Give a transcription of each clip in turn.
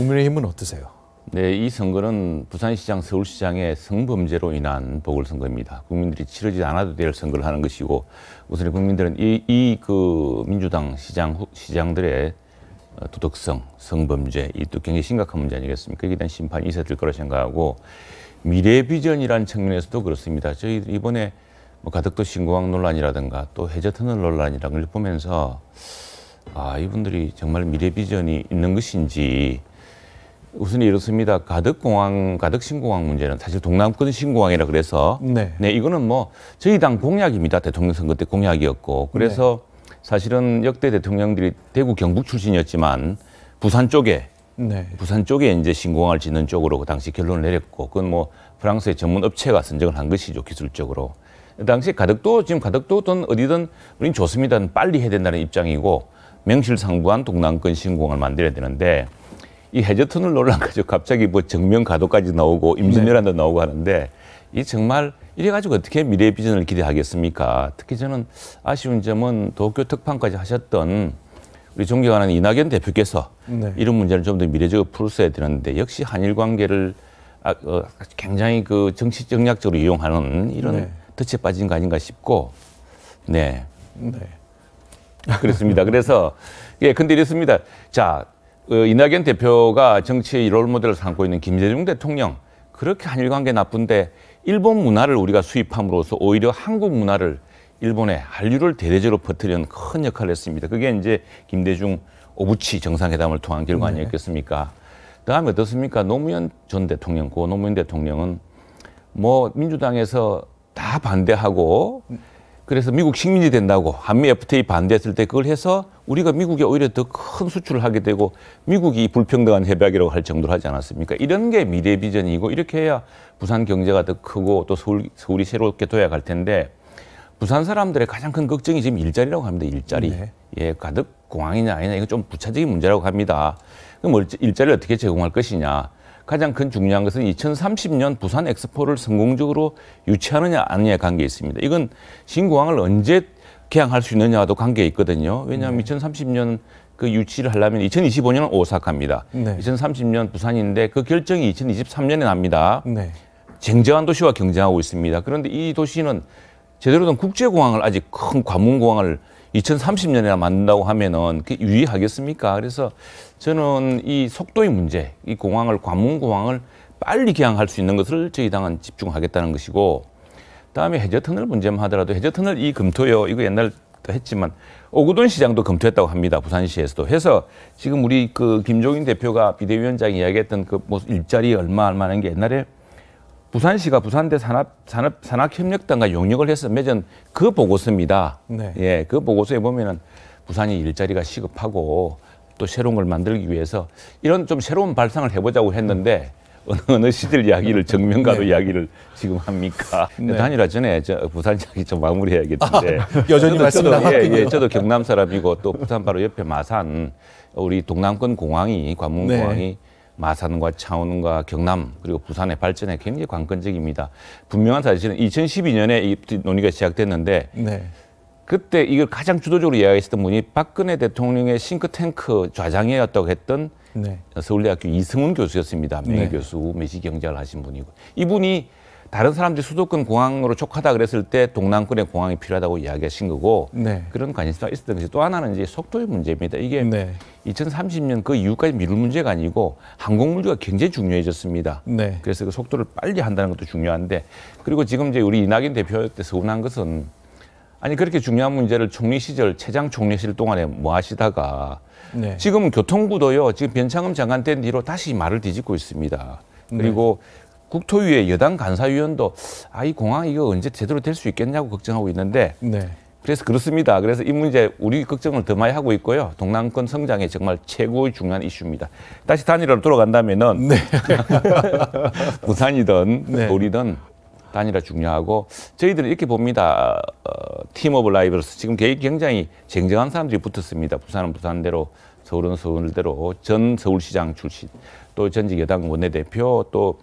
국민의힘은 어떠세요? 네, 이 선거는 부산시장, 서울시장의 성범죄로 인한 보궐선거입니다. 국민들이 치르지 않아도 될 선거를 하는 것이고, 우선 국민들은 그 민주당 시장들의 도덕성, 성범죄, 이 또 굉장히 심각한 문제 아니겠습니까? 여기에 대한 심판이 있어야 될 거라 생각하고, 미래 비전이라는 측면에서도 그렇습니다. 저희 이번에 뭐 가덕도 신공항 논란이라든가 또 해저터널 논란이라는 걸 보면서 이분들이 정말 미래 비전이 있는 것인지. 우선 이렇습니다. 가덕 신공항 문제는 사실 동남권 신공항이라 그래서 네, 이거는 뭐 저희 당 공약입니다. 대통령 선거 때 공약이었고, 그래서 사실은 역대 대통령들이 대구 경북 출신이었지만 부산 쪽에 이제 신공항을 짓는 쪽으로 그 당시 결론을 내렸고, 그건 뭐 프랑스의 전문 업체가 선정을 한 것이죠, 기술적으로. 당시 지금 가덕도든 어디든 우린 좋습니다. 빨리 해야 된다는 입장이고, 명실상부한 동남권 신공항을 만들어야 되는데, 이 해저터널 논란 가지고 갑자기 뭐 정면 가도까지 나오고 임진왜란도 나오고 하는데, 이 정말 이래가지고 어떻게 미래 비전을 기대하겠습니까? 특히 저는 아쉬운 점은 도쿄 특판까지 하셨던 우리 존경하는 이낙연 대표께서 이런 문제를 좀 더 미래적으로 풀었어야 되는데, 역시 한일 관계를 굉장히 그 정치 정략적으로 이용하는 이런 덫에 빠진 거 아닌가 싶고, 그렇습니다. 그래서 근데 이렇습니다. 자. 이낙연 대표가 정치의 롤모델을 삼고 있는 김대중 대통령, 그렇게 한일 관계 나쁜데 일본 문화를 우리가 수입함으로써 오히려 한국 문화를 일본에 한류를 대대적으로 퍼뜨리는 큰 역할을 했습니다. 그게 이제 김대중 오부치 정상회담을 통한 결과 아니었겠습니까? 그다음에 어떻습니까? 노무현 전 대통령, 고 노무현 대통령은 뭐 민주당에서 다 반대하고, 그래서 미국 식민지 된다고 한미 FTA 반대했을 때 그걸 해서 우리가 미국에 오히려 더 큰 수출을 하게 되고, 미국이 불평등한 협약이라고 할 정도로 하지 않았습니까? 이런 게 미래 비전이고, 이렇게 해야 부산 경제가 더 크고 또 서울이 새롭게 도약할 텐데, 부산 사람들의 가장 큰 걱정이 지금 일자리라고 합니다. 일자리. 가덕 공항이냐 아니냐, 이거 좀 부차적인 문제라고 합니다. 그럼 일자리를 어떻게 제공할 것이냐. 가장 큰 중요한 것은 2030년 부산 엑스포를 성공적으로 유치하느냐 아니냐에 관계에 있습니다. 이건 신공항을 언제 개항할 수 있느냐와도 관계가 있거든요. 왜냐하면 2030년 그 유치를 하려면 2025년은 오사카입니다. 2030년 부산인데 그 결정이 2023년에 납니다. 쟁쟁한 도시와 경쟁하고 있습니다. 그런데 이 도시는 제대로 된 국제공항을, 아직 큰 관문공항을 2030년에나 만든다고 하면은 그게 유의하겠습니까? 그래서 저는 이 속도의 문제, 이 관문공항을 빨리 개항할 수 있는 것을 저희 당은 집중하겠다는 것이고, 그다음에 해저터널 문제만 하더라도 해저터널 검토요. 이거 옛날도 했지만 오구돈 시장도 검토했다고 합니다. 부산시에서도 해서 지금 우리 그 김종인 대표가 비대위원장이 이야기했던 그 뭐 일자리 얼마는 게 옛날에 부산시가 부산대 산학협력단과 용역을 해서 맺은 그 보고서입니다. 그 보고서에 보면은 부산이 일자리가 시급하고 또 새로운 걸 만들기 위해서 이런 좀 새로운 발상을 해보자고 했는데, 어느 시절 이야기를 정면가도 이야기를 지금 합니까? 단일화 전에 부산 이야기 좀 마무리해야겠는데. 여전히 말씀나갔군요. 저도 경남 사람이고 또 부산 바로 옆에 마산, 우리 동남권 공항이, 관문공항이 마산과 창원과 경남 그리고 부산의 발전에 굉장히 관건적입니다. 분명한 사실은 2012년에 이 논의가 시작됐는데, 그때 이걸 가장 주도적으로 이야기했던 분이 박근혜 대통령의 싱크탱크 좌장이었다고 했던 서울대학교 이승훈 교수였습니다. 명예교수, 매시경제학을 하신 분이고, 이분이 다른 사람들이 수도권 공항으로 촉하다 그랬을 때 동남권의 공항이 필요하다고 이야기하신 거고, 그런 관심사가 있었던 것이, 또 하나는 이제 속도의 문제입니다. 이게 2030년 그 이후까지 미룰 문제가 아니고 항공 물류가 굉장히 중요해졌습니다. 그래서 그 속도를 빨리 한다는 것도 중요한데, 그리고 지금 이제 우리 이낙연 대표 때 서운한 것은, 아니 그렇게 중요한 문제를 총리 시절 최장 총리실 동안에 뭐 하시다가 지금은 교통부도요, 지금 변창흠 장관 된 뒤로 다시 말을 뒤집고 있습니다. 그리고 국토위의 여당 간사위원도 이 공항 이거 언제 제대로 될 수 있겠냐고 걱정하고 있는데, 그래서 그렇습니다. 그래서 이 문제 우리 걱정을 더 많이 하고 있고요. 동남권 성장에 정말 최고의 중요한 이슈입니다. 다시 단일화로 돌아간다면은 부산이든 서울이든 단일화 중요하고, 저희들은 이렇게 봅니다. 팀 오브 라이벌스, 지금 굉장히 쟁쟁한 사람들이 붙었습니다. 부산은 부산대로, 서울은 서울대로, 전 서울시장 출신, 또 전직 여당 원내대표, 또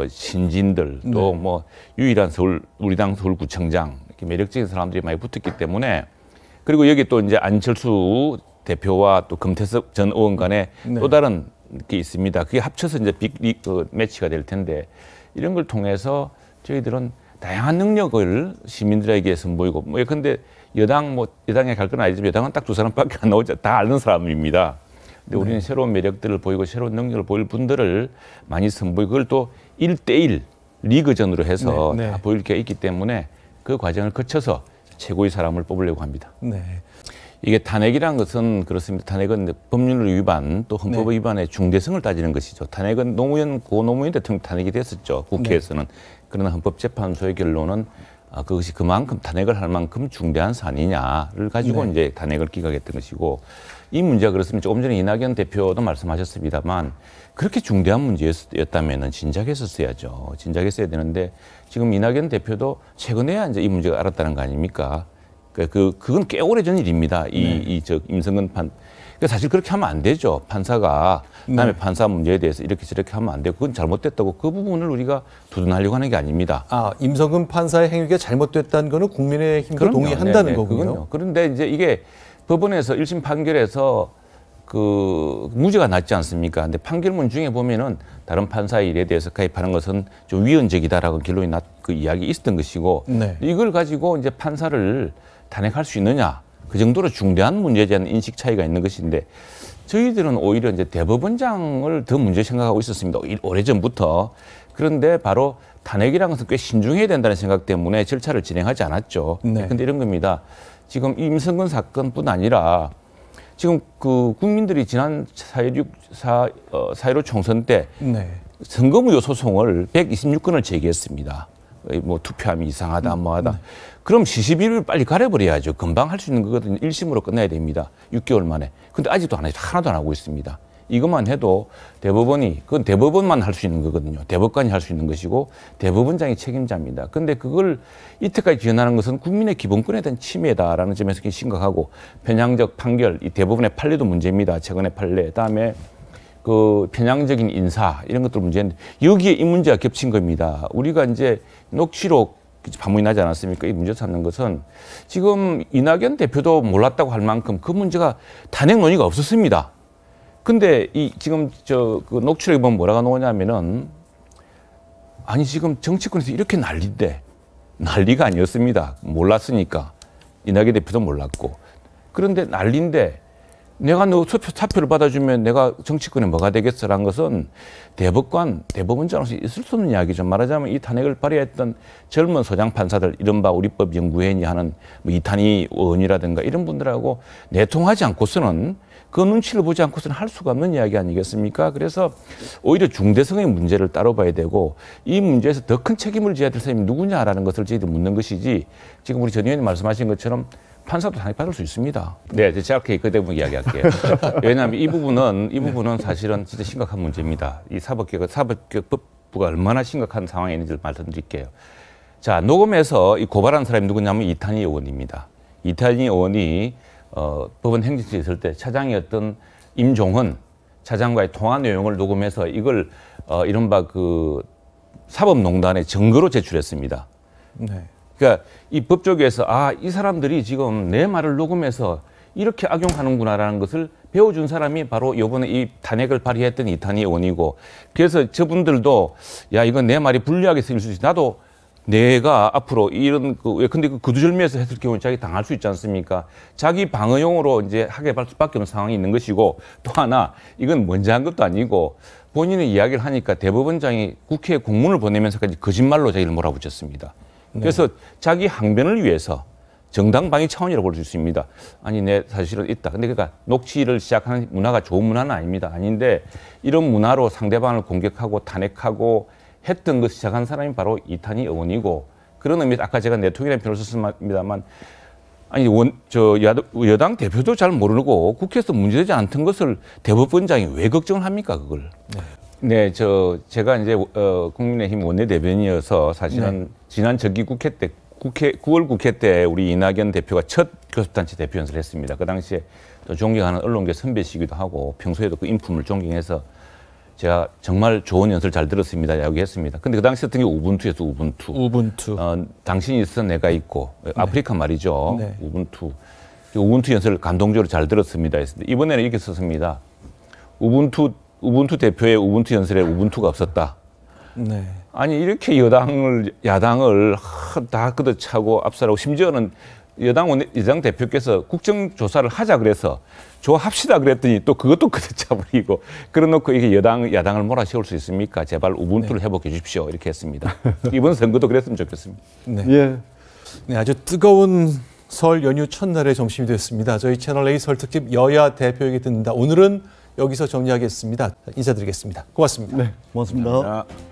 신진들, 또 뭐 유일한 우리 당 서울구청장, 이렇게 매력적인 사람들이 많이 붙었기 때문에, 그리고 여기 또 이제 안철수 대표와 또 금태섭 전 의원 간에 또 다른 게 있습니다. 그게 합쳐서 이제 빅 매치가 될 텐데 이런 걸 통해서 저희들은 다양한 능력을 시민들에게 선보이고 근데 여당에 갈 건 아니지만 여당은 딱 두 사람밖에 안 나오죠. 다 아는 사람입니다. 근데 우리는 새로운 매력들을 보이고 새로운 능력을 보일 분들을 많이 선보이고 그걸 또 1대1 리그전으로 해서 다 보일 게 있기 때문에 그 과정을 거쳐서 최고의 사람을 뽑으려고 합니다. 네. 이게 탄핵이라는 것은 그렇습니다. 탄핵은 법률 위반 또 헌법 위반의 중대성을 따지는 것이죠. 탄핵은 고노무현 대통령 탄핵이 됐었죠. 국회에서는. 그러나 헌법재판소의 결론은 그것이 그만큼 탄핵을 할 만큼 중대한 사안이냐를 가지고 이제 탄핵을 기각했던 것이고 이 문제가 그렇습니다. 조금 전에 이낙연 대표도 말씀하셨습니다만 그렇게 중대한 문제였다면은 진작했었어야죠. 진작했어야 되는데 지금 이낙연 대표도 최근에야 이제 이 문제가 알았다는 거 아닙니까? 그건 꽤 오래전 일입니다. 임성근 사실 그렇게 하면 안 되죠. 판사가 남의 판사 문제에 대해서 이렇게 저렇게 하면 안 되고 그건 잘못됐다고 그 부분을 우리가 두둔하려고 하는 게 아닙니다. 임성근 판사의 행위가 잘못됐다는 거는 국민의힘도 동의한다는 거군요. 그건요. 그런데 이제 이게 법원에서 1심 판결에서 그 무죄가 났지 않습니까? 근데 판결문 중에 보면은 다른 판사의 일에 대해서 가입하는 것은 좀 위헌적이다라고 결론이 그 이야기 있었던 것이고 이걸 가지고 이제 판사를 탄핵할 수 있느냐? 그 정도로 중대한 문제에 대한 인식 차이가 있는 것인데 저희들은 오히려 이제 대법원장을 더 문제 생각하고 있었습니다. 오래전부터. 그런데 바로 탄핵이라는 것은 꽤 신중해야 된다는 생각 때문에 절차를 진행하지 않았죠. 그런데 이런 겁니다. 지금 임성근 사건뿐 아니라 지금 그 국민들이 지난 4.15 총선 때 선거무효 소송을 126건을 제기했습니다. 뭐 투표함이 이상하다 뭐하다. 그럼 시시비비를 빨리 가려버려야죠. 금방 할 수 있는 거거든요. 1심으로 끝내야 됩니다. 6개월 만에. 근데 아직도 하나도 안 하고 있습니다. 이것만 해도 그건 대법원만 할 수 있는 거거든요. 대법관이 할 수 있는 것이고 대법원장이 책임자입니다. 근데 그걸 이때까지 지연하는 것은 국민의 기본권에 대한 침해다라는 점에서 굉장히 심각하고 편향적 판결, 이 대법원의 판례도 문제입니다. 최근의 판례. 그다음에 그 편향적인 인사 이런 것들 문제인데 여기에 이 문제가 겹친 겁니다. 우리가 이제 녹취록 반문이 나지 않았습니까? 이 문제 찾는 것은 지금 이낙연 대표도 몰랐다고 할 만큼 그 문제가 탄핵 논의가 없었습니다. 근데 지금 그 녹취록에 보면 뭐라고 나오냐면은 아니 지금 정치권에서 이렇게 난리인데 난리가 아니었습니다. 몰랐으니까 이낙연 대표도 몰랐고 그런데 난리인데 내가 너 사표를 받아주면 내가 정치권에 뭐가 되겠어라는 것은 대법원장으로서 있을 수 없는 이야기죠. 말하자면 이 탄핵을 발의했던 젊은 소장 판사들, 이른바 우리법 연구회원이 하는 뭐 이탄희 의원이라든가 이런 분들하고 내통하지 않고서는 그 눈치를 보지 않고서는 할 수가 없는 이야기 아니겠습니까? 그래서 오히려 중대성의 문제를 따로 봐야 되고 이 문제에서 더 큰 책임을 져야 될 사람이 누구냐라는 것을 저희들 묻는 것이지 지금 우리 전 의원님 말씀하신 것처럼 판사도 탄핵받을 수 있습니다. 네, 제가 그 대부분 이야기할게요. 왜냐하면 이 부분은 사실은 진짜 심각한 문제입니다. 이 사법개혁법부가 얼마나 심각한 상황에 있는지를 말씀드릴게요. 자, 녹음해서 이 고발한 사람이 누구냐면 이탄희 의원입니다. 이탄희 의원이 법원 행정처에 있을 때 차장이었던 임종헌 차장과의 통화 내용을 녹음해서 이걸 이른바 그 사법농단의 증거로 제출했습니다. 그러니까 이 법조계에서 이 사람들이 지금 내 말을 녹음해서 이렇게 악용하는구나라는 것을 배워준 사람이 바로 이번에 이 탄핵을 발의했던 이탄희 의원이고 그래서 저분들도 이건 내 말이 불리하게 쓰일 수 있어. 나도 내가 앞으로 이런 근데 그 구두절미해서 했을 경우는 자기 당할 수 있지 않습니까? 자기 방어용으로 이제 하게 할 수밖에 없는 상황이 있는 것이고 또 하나 이건 먼저 한 것도 아니고 본인의 이야기를 하니까 대법원장이 국회에 공문을 보내면서까지 거짓말로 자기를 몰아붙였습니다. 그래서 자기 항변을 위해서 정당 방위 차원이라고 볼 수 있습니다. 아니, 내 사실은 있다. 근데 그러니까 녹취를 시작하는 문화가 좋은 문화는 아닙니다. 아닌데 이런 문화로 상대방을 공격하고 탄핵하고 했던 것을 시작한 사람이 바로 이탄희 의원이고 그런 의미에서 아까 제가 내통이라는 표현을 썼습니다만 아니 여당 대표도 잘 모르고 국회에서 문제되지 않던 것을 대법원장이 왜 걱정을 합니까 그걸? 네, 제가 이제 국민의힘 원내대변인이어서 사실은 지난 정기 국회 때 9월 국회 때 우리 이낙연 대표가 첫 교섭단체 대표 연설을 했습니다. 그 당시에 또 존경하는 언론계 선배시기도 하고 평소에도 그 인품을 존경해서 제가 정말 좋은 연설 잘 들었습니다. 이야기했습니다. 근데 그 당시 했던 게 우분투였어, 우분투. 당신이 있어 내가 있고 아프리카 말이죠. 우분투. 우분투 연설 감동적으로 잘 들었습니다. 이번에는 이렇게 썼습니다. 우분투 우분투 대표의 우분투 연설에 우분투가 없었다. 네. 아니 이렇게 야당을 다 걷어차고 압살하고 심지어는 여당 대표께서 국정조사를 하자 그래서 조합시다 그랬더니 또 그것도 걷어차버리고 그래놓고 이게 야당을 몰아세울 수 있습니까? 제발 우분투를 회복해 주십시오. 이렇게 했습니다. 이번 선거도 그랬으면 좋겠습니다. 네. 예. 네, 아주 뜨거운 설 연휴 첫날의 점심이 됐습니다. 저희 채널A 설 특집 여야 대표에게 듣는다. 오늘은 여기서 정리하겠습니다. 인사드리겠습니다. 고맙습니다. 네, 고맙습니다. 감사합니다.